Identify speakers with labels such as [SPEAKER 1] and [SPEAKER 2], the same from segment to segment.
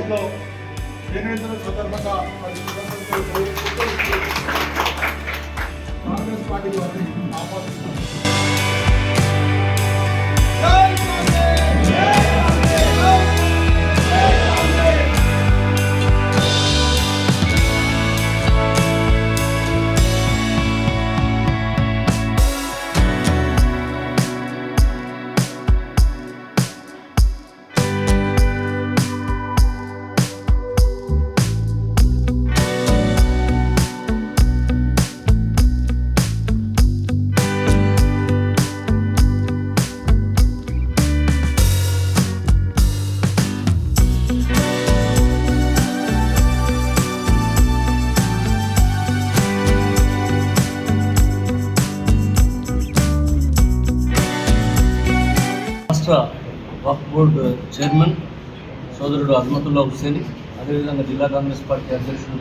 [SPEAKER 1] లో చేనేతల సందర్భంగా కాంగ్రెస్ పార్టీ వారిని ఆహ్వానిస్తున్నాం.
[SPEAKER 2] రాష్ట్ర వక్ఫ్ బోర్డు చైర్మన్ సోదరుడు అజ్మతుల్లా హుస్సేని, అదేవిధంగా జిల్లా కాంగ్రెస్ పార్టీ అధ్యక్షుడు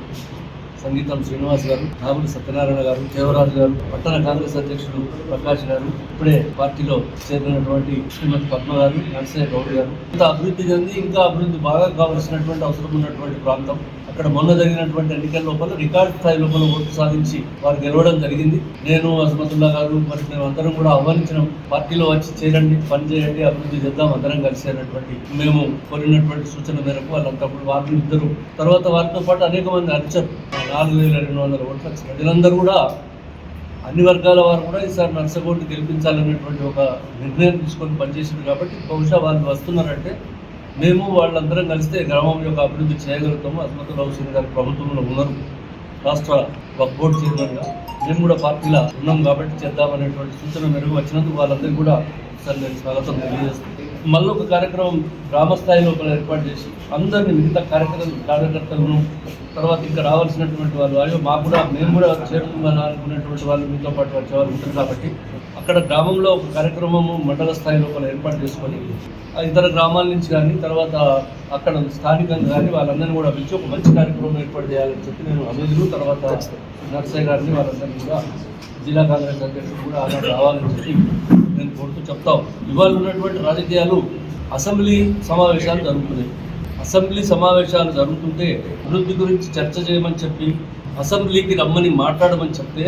[SPEAKER 2] సంగీతం శ్రీనివాస్ గారు, రావుల సత్యనారాయణ గారు, దేవరాజు గారు, పట్టణ కాంగ్రెస్ అధ్యక్షుడు ప్రకాష్ గారు, ఇప్పుడే పార్టీలో చేరినటువంటి శ్రీమతి పద్మ గారు, నర్సయ్య గౌడ్ గారు, ఇంత అభివృద్ధి చెంది ఇంకా అభివృద్ధి బాగా కావాల్సినటువంటి అవసరం ఉన్నటువంటి ప్రాంతం. అక్కడ మొన్న జరిగినటువంటి ఎన్నికల లోపల రికార్డు స్థాయి లోపల ఓటు సాధించి వారు గెలవడం జరిగింది. నేను అజ్మతుల్లా గారు మరి మేము అందరం కూడా ఆహ్వానించినాం, పార్టీలో వచ్చి చేరండి, పని చేయండి, అభివృద్ధి చేద్దాం అందరం కలిసి అన్నటువంటి మేము కోరినటువంటి సూచన మేరకు వాళ్ళంతా వారిని ఇద్దరు తర్వాత వారితో పాటు అనేక మంది అర్చరు 4,200 ఓట్ల ప్రజలందరూ కూడా అన్ని వర్గాల వారు కూడా ఈసారి నర్సగోడ్ని గెలిపించాలనేటువంటి ఒక నిర్ణయం తీసుకొని పనిచేసింది. కాబట్టి బహుశా వాళ్ళు వస్తున్నారంటే మేము వాళ్ళందరం కలిస్తే గ్రామం యొక్క అభివృద్ధి చేయగలుగుతాము. అజ్మతుల్లా హుస్సేని గారి ప్రభుత్వంలో ఉన్నారు, రాష్ట్ర వక్ఫ్ బోర్డు చైర్మన్గా మేము కూడా పార్టీలో ఉన్నాం కాబట్టి చేద్దామనేటువంటి సూచన మేరకు వచ్చినందుకు వాళ్ళందరికీ కూడా ఒకసారి నేను స్వాగతం తెలియజేస్తాను. మళ్ళీ ఒక కార్యక్రమం గ్రామ స్థాయి లోపల ఏర్పాటు చేసి అందరినీ మిగతా కార్యకర్తలను తర్వాత ఇంకా రావాల్సినటువంటి వాళ్ళు మాకు కూడా మేము కూడా చేరుతున్నాను అనుకునేటువంటి వాళ్ళు మీతో పాటు వచ్చేవాళ్ళు ఉంటారు. కాబట్టి అక్కడ గ్రామంలో ఒక కార్యక్రమము మండల స్థాయి లోపల ఏర్పాటు చేసుకొని ఇతర గ్రామాల నుంచి కానీ తర్వాత అక్కడ స్థానికంగా కానీ వాళ్ళందరినీ కూడా పిలిచి ఒక మంచి కార్యక్రమం ఏర్పాటు చేయాలని చెప్పి నేను అమీదులు తర్వాత నర్సయ్య గారిని వాళ్ళందరినీ కూడా జిల్లా కాంగ్రెస్ అధ్యక్షుడు కూడా ఆనాడు రావాలని చెప్పి నేను కోరుతూ చెప్తాం. ఇవాళ ఉన్నటువంటి రాజకీయాలు అసెంబ్లీ సమావేశాలు జరుగుతున్నాయి. అసెంబ్లీ సమావేశాలు జరుగుతుంటే అభివృద్ధి గురించి చర్చ చేయమని చెప్పి అసెంబ్లీకి రమ్మని మాట్లాడమని చెప్తే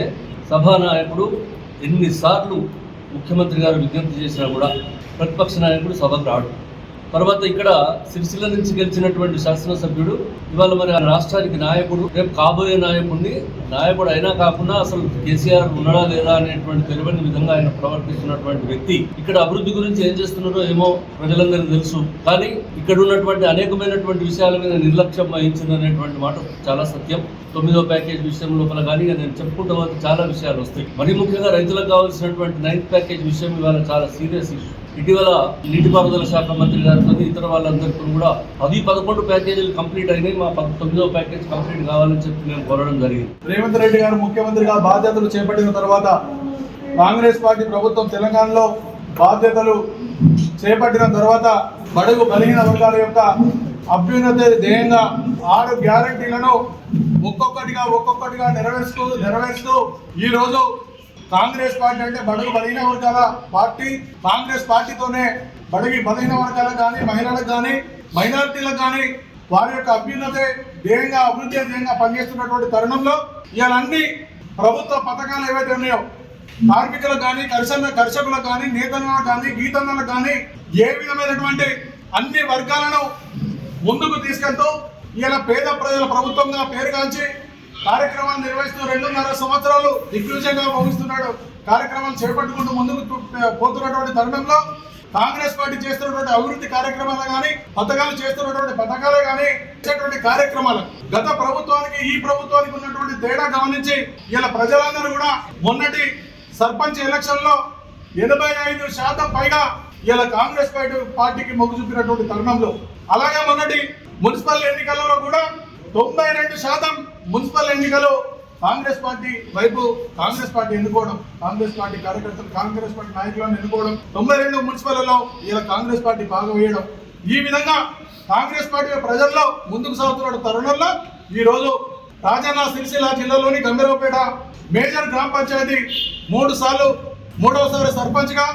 [SPEAKER 2] సభానాయకుడు ఎన్నిసార్లు ముఖ్యమంత్రి గారు విజ్ఞప్తి చేసినా కూడా ప్రతిపక్ష నాయకుడు సభకు రాడు. తర్వాత ఇక్కడ సిరిసిల్ల నుంచి గెలిచినటువంటి శాసనసభ్యుడు ఇవాళ మరి ఆ రాష్ట్రానికి నాయకుడు, రేపు కాబోయే నాయకుడు అయినా కాకుండా అసలు కేసీఆర్ ఉన్నాడా లేదా అనేటువంటి తెలియని విధంగా ఆయన ప్రవర్తిస్తున్నటువంటి వ్యక్తి ఇక్కడ అభివృద్ధి గురించి ఏం చేస్తున్నారో ఏమో ప్రజలందరికీ తెలుసు. కానీ ఇక్కడ ఉన్నటువంటి అనేకమైనటువంటి విషయాల మీద నిర్లక్ష్యం వహించిందనేటువంటి మాట చాలా సత్యం. 9వ ప్యాకేజ్ విషయం లోపల కానీ నేను చెప్పుకుంటూ పోతే చాలా విషయాలు వస్తాయి. మరీ ముఖ్యంగా రైతులకు కావాల్సినటువంటి 9th ప్యాకేజ్ విషయం ఇవాళ చాలా సీరియస్ ఇష్యూ. ఇటీవల నీటిపారుదల శాఖ మంత్రి గారితో ఇతర వాళ్ళందరితో కూడా 10-11 ప్యాకేజీలు కంప్లీట్ అయినాయి, మా 9వ ప్యాకేజ్ కంప్లీట్ కావాలని చెప్పి మేము కోరడం జరిగింది.
[SPEAKER 1] రేవంత్ రెడ్డి గారు ముఖ్యమంత్రిగా బాధ్యతలు చేపట్టిన తర్వాత కాంగ్రెస్ పార్టీ ప్రభుత్వం తెలంగాణలో బాధ్యతలు చేపట్టిన తర్వాత బడుగు బలహీన వర్గాల యొక్క అభ్యున్నతి ధ్యేయంగా 6 గ్యారంటీలను ఒక్కొక్కటిగా నెరవేరుస్తూ ఈ రోజు కాంగ్రెస్ పార్టీ అంటే బడుగు బలహీన వర్గాల పార్టీ. కాంగ్రెస్ పార్టీతోనే బడుగు బలహీన వర్గాలకు కానీ మహిళలకు కానీ మైనారిటీలకు కానీ వారి యొక్క అభ్యున్నతే ధ్యేయంగా అభివృద్ధి ధ్యేయంగా పనిచేస్తున్నటువంటి తరుణంలో ఇవాళ అన్ని ప్రభుత్వ పథకాలు ఏవైతే ఉన్నాయో కార్మికులకు కానీ కర్షకులకు కానీ నేతన్నలకు కానీ గీతన్నలకు కానీ ఏ విధమైనటువంటి అన్ని వర్గాలను ముందుకు తీసుకెళ్తూ ఇలా పేద ప్రజల ప్రభుత్వంగా పేరుగాంచి కార్యక్రమాలు నిర్వహిస్తూ 2.5 సంవత్సరాలు దిగ్విజయంగా ముగిస్తున్నాడు. కార్యక్రమాలు చేపట్టుకుంటూ ముందుకు పోతున్నటువంటి తరుణంలో కాంగ్రెస్ పార్టీ చేస్తున్నటువంటి అభివృద్ధి కార్యక్రమాలు కానీ పథకాలే కానీ చేసేటువంటి కార్యక్రమాలు గత ప్రభుత్వానికి ఈ ప్రభుత్వానికి ఉన్నటువంటి తేడా గమనించి ఇలా ప్రజలందరూ కూడా మొన్నటి సర్పంచ్ ఎలక్షన్ లో 85% పైగా ఇలా కాంగ్రెస్ పార్టీకి మొగ్గు చూపినటువంటి తరుణంలో, అలాగే మొన్నటి మున్సిపల్ ఎన్నికలలో కూడా 92% మున్సిపల్ ఎన్నికలు కాంగ్రెస్ పార్టీ వైపు కాంగ్రెస్ పార్టీ ఎన్నుకోవడం, కాంగ్రెస్ పార్టీ కార్యకర్తలు కాంగ్రెస్ పార్టీ నాయకులను ఎన్నుకోవడం, 92 మున్సిపల్లో ఇలా కాంగ్రెస్ పార్టీ భాగం వేయడం, ఈ విధంగా కాంగ్రెస్ పార్టీ ప్రజల్లో ముందుకు సాగుతున్న తరుణంలో ఈ రోజు రాజన్న సిరిసిల్ల జిల్లాలోని గంభీరపేట మేజర్ గ్రామ పంచాయతీ 3 సార్లు 3వ సారి సర్పంచ్గా,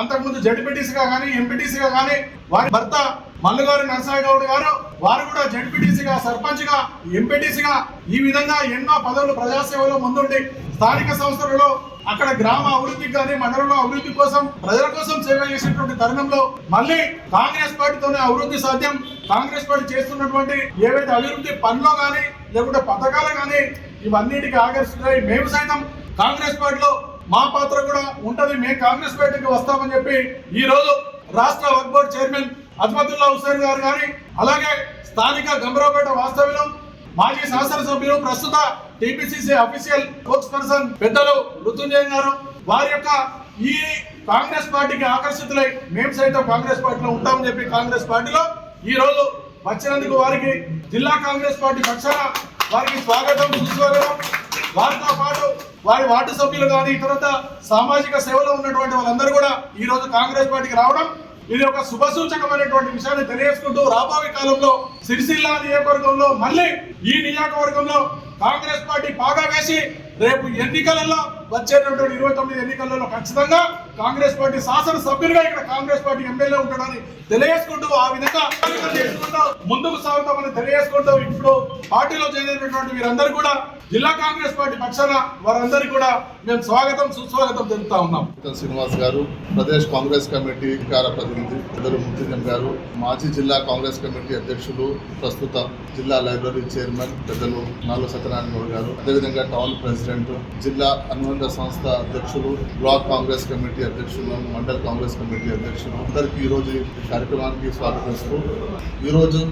[SPEAKER 1] అంతకుముందు జడ్పీటీసీగా కానీ ఎంపీటీసీగా కానీ వారి భర్త మల్లుగారి నరసాయి గౌడ్ గారు, వారు కూడా జడ్పీటీసీగా, సర్పంచ్గా, ఎంపీటీసీగా ఈ విధంగా ఎన్నో పదవులు ప్రజాసేవలో ముందుండి స్థానిక సంస్థలలో అక్కడ గ్రామ అభివృద్ధికి కానీ మండలంలో అభివృద్ధి కోసం ప్రజల కోసం సేవ చేసినటువంటి తరుణంలో మళ్ళీ కాంగ్రెస్ పార్టీతోనే అభివృద్ధి సాధ్యం. కాంగ్రెస్ పార్టీ చేస్తున్నటువంటి ఏవైతే అభివృద్ధి పనులు కానీ లేకుంటే పథకాలు కానీ ఇవన్నిటికీ ఆకర్షిస్తున్నాయి. మేము సైతం కాంగ్రెస్ పార్టీలో మా పాత్ర కూడా ఉంటది, మేము కాంగ్రెస్ పార్టీకి వస్తామని చెప్పి ఈ రోజు రాష్ట్ర వక్ఫ్ బోర్డు చైర్మన్ అజ్మతుల్లా హుస్సేన్ గారు కానీ, అలాగే స్థానిక గంభీరావుపేట వాస్తవ్యులు మాజీ శాసనసభ్యులు, ప్రస్తుత టీపీసీసీ అఫీషియల్ స్పోక్స్ పర్సన్ పెద్దలు మృత్యుంజయ్ గారు, వారి యొక్క ఈ కాంగ్రెస్ పార్టీకి ఆకర్షితులై మేము సైతం కాంగ్రెస్ పార్టీలో ఉంటామని చెప్పి కాంగ్రెస్ పార్టీలో ఈ రోజు వచ్చినందుకు వారికి జిల్లా కాంగ్రెస్ పార్టీ పక్షాన వారికి స్వాగతం, సుస్వాగతం. వారితో పాటు వారి వార్డు సభ్యులు కానీ ఇతరత సామాజిక సేవలో ఉన్నటువంటి వాళ్ళందరూ కూడా ఈ రోజు కాంగ్రెస్ పార్టీకి రావడం ఇది ఒక శుభ సూచకమైనటువంటి విషయాన్ని తెలియజేసుకుంటూ రాబోయే కాలంలో సిరిసిల్ల నియోజకవర్గంలో మళ్ళీ ఈ నియోజకవర్గంలో కాంగ్రెస్ పార్టీ పాగా వేసి రేపు ఎన్నికలలో వచ్చేటటువంటి 29 ఎన్నికలలో ఖచ్చితంగా కాంగ్రెస్ పార్టీ శాసనసభ్యులుగా ఇక్కడ కాంగ్రెస్ పార్టీ ఎమ్మెల్యే ఉంటాడని తెలియజేసుకుంటూ ఆ విధంగా ముందుకు సాగుతామని తెలియజేసుకుంటూ ఇప్పుడు పార్టీలో చేరినటువంటి వీరందరూ కూడా జిల్లా కాంగ్రెస్ పార్టీ పక్షాన వారందరికీ కూడా మేము స్వాగతం, సుస్వాగతం తెలుపుతా ఉన్నాం.
[SPEAKER 3] శ్రీనివాస్ గారు, ప్రదేశ్ కాంగ్రెస్ కమిటీ అధికార ప్రతినిధి పెద్దలు ముత్తుజం గారు, మాజీ జిల్లా కాంగ్రెస్ కమిటీ అధ్యక్షులు, ప్రస్తుత జిల్లా లైబ్రరీ చైర్మన్ పెద్దలు నాలుగు సత్యనారాయణ గౌడ్ గారు, అదేవిధంగా టౌన్ ప్రెసిడెంట్, జిల్లా అనుబంధ సంస్థ అధ్యక్షులు, బ్లాక్ కాంగ్రెస్ కమిటీ అధ్యక్షులు, మండల్ కాంగ్రెస్ కమిటీ అధ్యక్షులు అందరికీ ఈరోజు ఈ కార్యక్రమానికి స్వాగతిస్తూ, ఈరోజు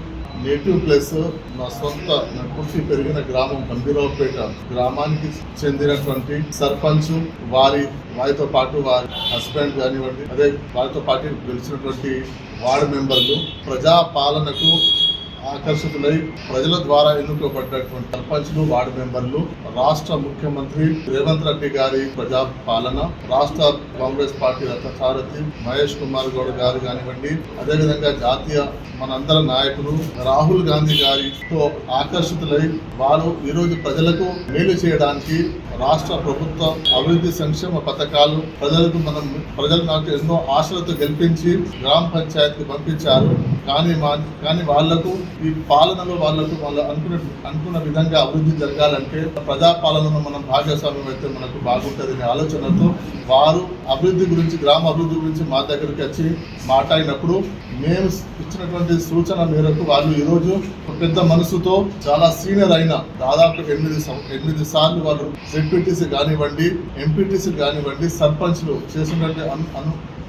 [SPEAKER 3] నేటివ్ ప్లేస్ నా సొంత పుట్టి పెరిగిన గ్రామం గంభీరావుపేట గ్రామానికి చెందినటువంటి సర్పంచ్ వారితో పాటు వారి హస్బెండ్ కానివ్వండి, అదే వారితో పాటు గెలిచినటువంటి వార్డు మెంబర్లు ప్రజా పాలనకు ఆకర్షితులై ప్రజల ద్వారా ఎన్నుకోబడ్డటువంటి సర్పంచ్లు, వార్డు మెంబర్లు, రాష్ట్ర ముఖ్యమంత్రి రేవంత్ రెడ్డి గారి ప్రజా పాలన, రాష్ట్ర కాంగ్రెస్ పార్టీ రథసారథి మహేష్ కుమార్ గౌడ్ గారు కానివ్వండి, అదేవిధంగా జాతీయ మనందరి నాయకులు రాహుల్ గాంధీ గారితో ఆకర్షితులై వారు ఈరోజు ప్రజలకు మేలు చేయడానికి రాష్ట్ర ప్రభుత్వ అభివృద్ధి సంక్షేమ పథకాలు ప్రజలు నాకు ఎన్నో ఆశలతో గెలిపించి గ్రామ పంచాయతీకి పంపించారు. కానీ వాళ్లకు ఈ పాలనలో వాళ్ళు అనుకున్న విధంగా అభివృద్ధి జరగాలంటే ప్రజా పాలనలో మనం భాగస్వామ్యం అయితే మనకు బాగుంటుందనే ఆలోచనతో వారు అభివృద్ధి గురించి, గ్రామ అభివృద్ధి గురించి మా దగ్గరికి వచ్చి మాట్లాడినప్పుడు మేము ఇచ్చినటువంటి సూచన మేరకు వాళ్ళు ఈరోజు పెద్ద మనసుతో చాలా సీనియర్ అయిన దాదాపు 8 సార్లు వాళ్ళు జెడ్పీటీసీ కానివ్వండి, ఎంపీటీసీ కానివ్వండి, సర్పంచ్లు చేసినటువంటి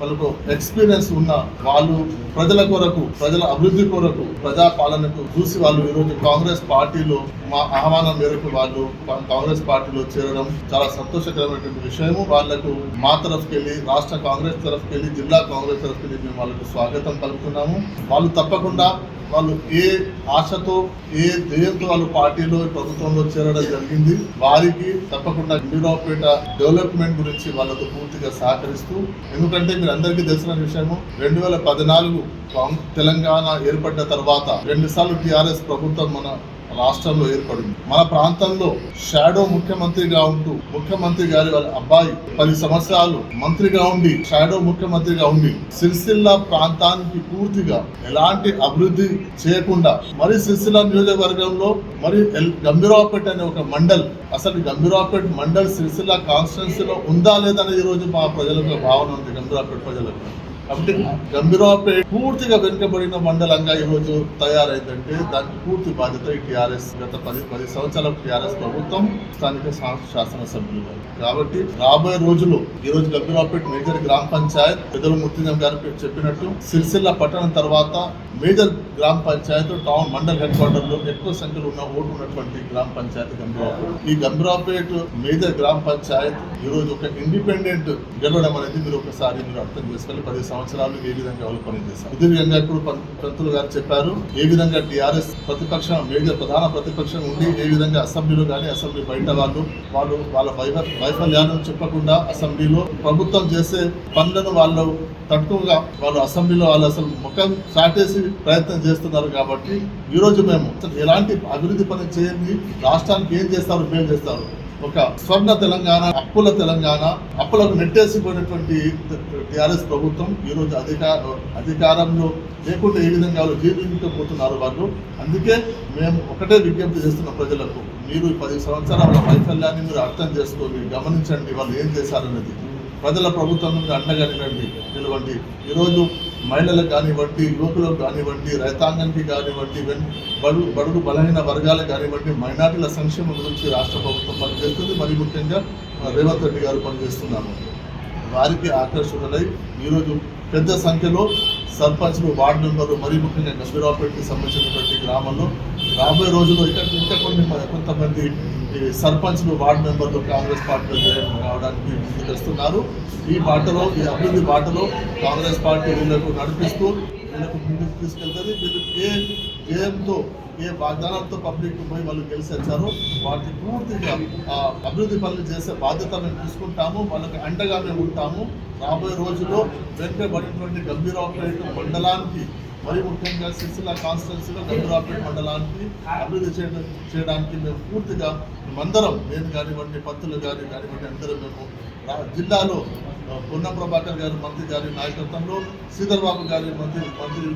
[SPEAKER 3] వాళ్ళకు ఎక్స్పీరియన్స్ ఉన్న వాళ్ళు ప్రజల కొరకు, ప్రజల అభివృద్ధి కొరకు, ప్రజా పాలనకు చూసి వాళ్ళు ఈరోజు కాంగ్రెస్ పార్టీలో మా ఆహ్వానం మేరకు వాళ్ళు కాంగ్రెస్ పార్టీలో చేరడం చాలా సంతోషకరమైనటువంటి విషయము. వాళ్లకు మా తరఫుకెళ్ళి, రాష్ట్ర కాంగ్రెస్ తరఫుకెళ్ళి, జిల్లా కాంగ్రెస్ తరఫుకెళ్ళి మేము వాళ్ళకు స్వాగతం పలుకుతున్నాము. వాళ్ళు తప్పకుండా వాళ్ళు ఏ ఆశతో, ఏ ధ్యేయంతో వాళ్ళు పార్టీలో, ప్రభుత్వంలో చేరడం జరిగింది, వారికి తప్పకుండా గంభీరావుపేట డెవలప్మెంట్ గురించి వాళ్ళతో పూర్తిగా సహకరిస్తూ, ఎందుకంటే మీరు అందరికీ తెలిసిన విషయము 2014 తెలంగాణ ఏర్పడ్డ తర్వాత 2 సార్లు టీఆర్ఎస్ ప్రభుత్వం మన రాష్ట్రంలో ఏర్పడింది. మన ప్రాంతంలో షాడో ముఖ్యమంత్రిగా ఉంటూ, ముఖ్యమంత్రి గారి వాళ్ళ అబ్బాయి 10 సంవత్సరాలు మంత్రిగా ఉండి, షాడో ముఖ్యమంత్రిగా ఉండి సిరిసిల్ల ప్రాంతానికి పూర్తిగా ఎలాంటి అభివృద్ధి చేయకుండా, మరి సిరిసిల్ల నియోజకవర్గంలో మరి గంభీరావుపేట అనే ఒక మండల్, అసలు గంభీరావుపేట మండల్ సిరిసిల్ల కాన్స్టిట్యున్సీలో ఉందా లేదనే ఈరోజు మా ప్రజలకు భావన ఉంది. గంభీరావుపేట ప్రజలకు కాబట్టి గంభీరావుపేట పూర్తిగా వెనుకబడిన మండలంగా ఈరోజు తయారైందంటే దానికి పూర్తి బాధ్యత ఈ టీఆర్ఎస్ గత 10 సంవత్సరాల టీఆర్ఎస్ ప్రభుత్వం, స్థానిక శాసనసభ్యులు. కాబట్టి రాబోయే రోజులు ఈరోజు గంభీరావుపేట మేజర్ గ్రామ పంచాయత్ పెద్దలు ముత్తుజం గారు చెప్పినట్టు సిరిసిల్ల పట్టణం తర్వాత మేజర్ గ్రామ Panchayat, town mandal head quarter లో ఎక్కువ సంఖ్యలో ఉన్నటువంటి గ్రామ పంచాయతీ గంభీరావుపేట. ఈ గంభీరావుపేట మేజర్ గ్రామ పంచాయత్ ఈరోజు ఒక ఇండిపెండెంట్ గెలవడం అనేది మీరు ఒకసారి అర్థం చేసుకోవాలి. 10 సంవత్సరాలు ఏ విధంగా వాళ్ళు పనిచేస్తారు. సుదీర్ఘంగా ఇప్పుడు పంతులు గారు చెప్పారు ఏ విధంగా టీఆర్ఎస్ ప్రతిపక్షం, ప్రధాన ప్రతిపక్షం ఉండి ఏ విధంగా అసెంబ్లీలో కానీ అసెంబ్లీ బయట వాళ్ళు వాళ్ళ వైఫల్యాలను చెప్పకుండా అసెంబ్లీలో ప్రభుత్వం చేసే పనులను వాళ్ళు తక్కువగా వాళ్ళు అసెంబ్లీలో వాళ్ళు అసలు ముఖం చాటేసి ప్రయత్నం చేస్తున్నారు. కాబట్టి ఈరోజు మేము ఎలాంటి అభివృద్ధి పని చేయండి, రాష్ట్రానికి ఏం చేస్తారు, మేలు చేస్తారు, ఒక స్వర్ణ తెలంగాణ, అప్పుల తెలంగాణ, అప్పులకు నెట్టేసిపోయినటువంటి టీఆర్ఎస్ ప్రభుత్వం ఈరోజు అధికారంలో లేకుంటే ఏ విధంగా వాళ్ళు జీవించకపోతున్నారు వాళ్ళు. అందుకే మేము ఒకటే విజ్ఞప్తి చేస్తున్న ప్రజలకు, మీరు 10 సంవత్సరాల వైఫల్యాన్ని మీరు అర్థం చేసుకోండి, గమనించండి వాళ్ళు ఏం చేశారనేది. ప్రజల ప్రభుత్వం నుండి అండగా నిలవండి. ఈరోజు మహిళలకు కానివ్వండి, యువకులకు కానివ్వండి, రైతాంగానికి కానివ్వండి, బడుగు బలహీన వర్గాలకు కానివ్వండి, మైనార్టీల సంక్షేమం గురించి రాష్ట్ర ప్రభుత్వం పనిచేస్తుంది. మరి ముఖ్యంగా రేవంత్ రెడ్డి గారు పనిచేస్తున్నాము. వారికి ఆకర్షణలై ఈరోజు పెద్ద సంఖ్యలో సర్పంచ్లు, వార్డు మెంబర్లు, మరీ ముఖ్యంగా గంభీరావుపేటకి సంబంధించినటువంటి గ్రామంలో రాబోయే రోజుల్లో ఇంకా కొంతమంది సర్పంచ్లు, వార్డు మెంబర్లు కాంగ్రెస్ పార్టీలో జాయిన్ కావడానికి ముందుకొస్తున్నారు. ఈ అభివృద్ధి బాటలో కాంగ్రెస్ పార్టీ వీళ్ళకు నడిపిస్తూ వీళ్ళకు ముందుకు తీసుకెళ్తుంది. వీళ్ళు ఏ ధ్యేయంతో, ఏ వాగ్దానాలతో పబ్లిక్ పోయి వాళ్ళు గెలిచి వచ్చారో వాటిని పూర్తిగా అభివృద్ధి పనులు చేసే బాధ్యత మేము తీసుకుంటాము. వాళ్ళకి అండగా మేము ఉంటాము. రాబోయే రోజుల్లో వెనుకబడినటువంటి గంభీరావుపేట మండలానికి, మరి ముఖ్యంగా సిరిసిల్ల కాన్స్టిట్యున్సీలో గంభీరావుపేట మండలానికి అభివృద్ధి చేయడానికి మేము పూర్తిగా మేమందరం, నేను కానివ్వండి, పత్తులు కానివ్వండి, అందరూ మేము జిల్లాలో పొన్నం ప్రభాకర్ గారు మంత్రి గారి నాయకత్వంలో, శ్రీధర్ బాబు గారి మంత్రి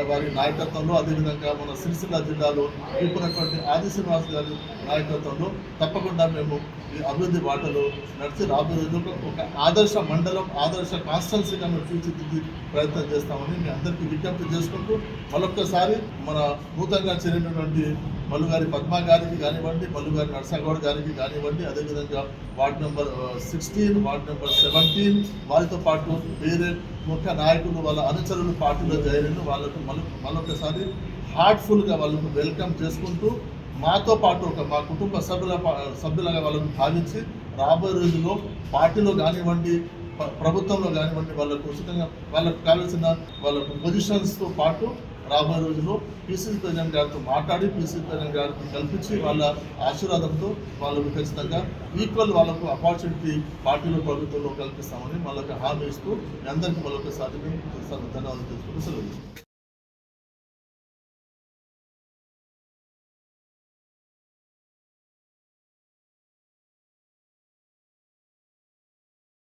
[SPEAKER 3] వారి నాయకత్వంలో, అదేవిధంగా మన సిరిసిల్ల జిల్లాలో ఇప్పుడున్నటువంటి ఆది శ్రీనివాస్ గారి నాయకత్వంలో తప్పకుండా మేము ఈ అభివృద్ధి బాటలో నడిచి రాబోయే రోజుల్లో ఒక ఆదర్శ మండలం, ఆదర్శ కాన్స్టిట్యున్సీగా మేము తీర్చిదిద్ది ప్రయత్నం చేస్తామని మీ అందరికీ విజ్ఞప్తి చేసుకుంటూ, మరొక్కసారి మన నూతనంగా చేరినటువంటి మల్లుగారి పద్మా గారికి కానివ్వండి, మల్లుగారి నర్సాగౌడ్ గారికి కానివ్వండి, అదేవిధంగా వార్డు నెంబర్ 16, వార్డు నెంబర్ 17 వారితో పాటు వేరే ముఖ్య నాయకులు, వాళ్ళ అనుచరులు పార్టీలో జాయిన్ వాళ్ళకు మరొకసారి హార్ట్ఫుల్గా వాళ్ళకు వెల్కమ్ చేసుకుంటూ, మాతో పాటు మా కుటుంబ సభ్యులుగా వాళ్ళకు భావించి రాబోయే రోజుల్లో పార్టీలో కానివ్వండి, ప్రభుత్వంలో కానివ్వండి, వాళ్ళకు ఉచితంగా వాళ్ళకు కావాల్సిన వాళ్ళకు పొజిషన్స్తో పాటు రాబోయే రోజుల్లో పీసీసీ ప్రెసిడెంట్ గారితో మాట్లాడి, పీసీసీ ప్రెసిడెంట్ గారికి కల్పించి వాళ్ళ ఆశీర్వాదంతో వాళ్ళకు ఖచ్చితంగా ఈక్వల్ వాళ్ళకు ఆపర్చునిటీ పార్టీలో, ప్రభుత్వంలో కల్పిస్తామని వాళ్ళకి హామీ ఇస్తూ మీ అందరికీ మరొకసారి ధన్యవాదాలు తెలుసుకుంటూ సెలవు.